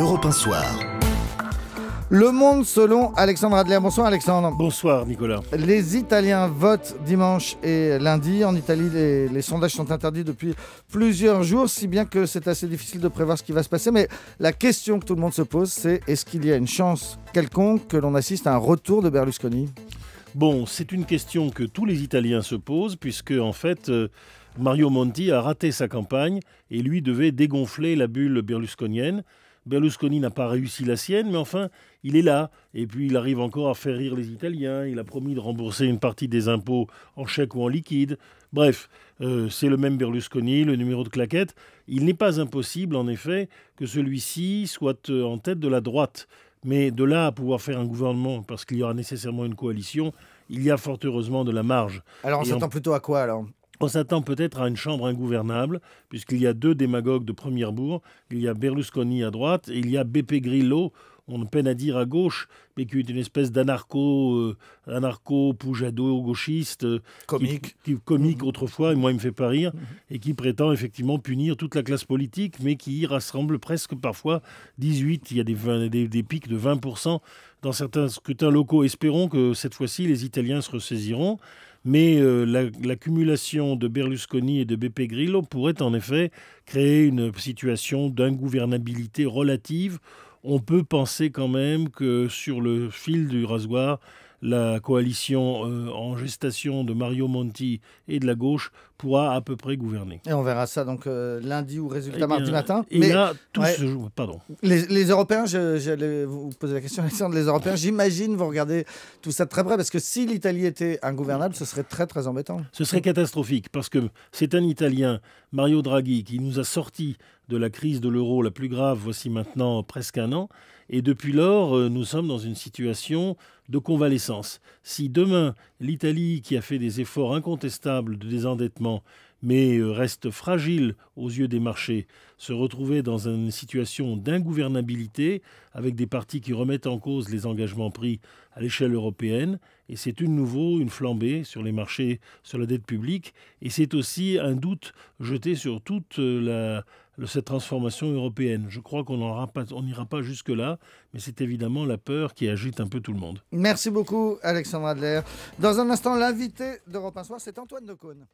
Europe 1 Soir. Le Monde selon Alexandre Adler. Bonsoir Alexandre. Bonsoir Nicolas. Les Italiens votent dimanche et lundi. En Italie, les sondages sont interdits depuis plusieurs jours, si bien que c'est assez difficile de prévoir ce qui va se passer. Mais la question que tout le monde se pose, c'est est-ce qu'il y a une chance quelconque que l'on assiste à un retour de Berlusconi ? Bon, c'est une question que tous les Italiens se posent, puisque en fait, Mario Monti a raté sa campagne et lui devait dégonfler la bulle berlusconienne. Berlusconi n'a pas réussi la sienne, mais enfin, il est là. Et puis, il arrive encore à faire rire les Italiens. Il a promis de rembourser une partie des impôts en chèque ou en liquide. Bref, c'est le même Berlusconi, le numéro de claquette. Il n'est pas impossible, en effet, que celui-ci soit en tête de la droite. Mais de là à pouvoir faire un gouvernement, parce qu'il y aura nécessairement une coalition, il y a fort heureusement de la marge. Alors on s'attend plutôt à quoi alors ? On s'attend peut-être à une chambre ingouvernable, puisqu'il y a deux démagogues de première bourre. Il y a Berlusconi à droite et il y a Beppe Grillo, on peine à dire à gauche, mais qui est une espèce d'anarcho-poujado-gauchiste. Comique. Comique autrefois, et moi il me fait pas rire, et qui prétend effectivement punir toute la classe politique, mais qui rassemble presque parfois 18, il y a des pics de 20% dans certains scrutins locaux. Espérons que cette fois-ci les Italiens se ressaisiront. Mais l'accumulation de Berlusconi et de Beppe Grillo pourrait en effet créer une situation d'ingouvernabilité relative. On peut penser quand même que sur le fil du rasoir, la coalition en gestation de Mario Monti et de la gauche pourra à peu près gouverner. Et on verra ça donc lundi ou résultat mardi matin. Et mais là, tout se joue. Pardon. Les Européens, j'allais vous poser la question, Alexandre, les Européens, j'imagine, vous regardez tout ça de très près, parce que si l'Italie était ingouvernable, ce serait très très embêtant. Ce serait catastrophique, parce que c'est un Italien, Mario Draghi, qui nous a sortis de la crise de l'euro la plus grave, voici maintenant presque un an. Et depuis lors, nous sommes dans une situation de convalescence. Si demain, l'Italie, qui a fait des efforts incontestables de désendettement, mais reste fragile aux yeux des marchés, se retrouvait dans une situation d'ingouvernabilité, avec des partis qui remettent en cause les engagements pris à l'échelle européenne, et c'est de nouveau une flambée sur les marchés, sur la dette publique, et c'est aussi un doute jeté sur toute cette transformation européenne. Je crois qu'on n'ira pas jusque-là, mais c'est évidemment la peur qui agite un peu tout le monde. Merci beaucoup, Alexandre Adler. Dans un instant, l'invité d'Europe 1 Soir, c'est Antoine Decaune.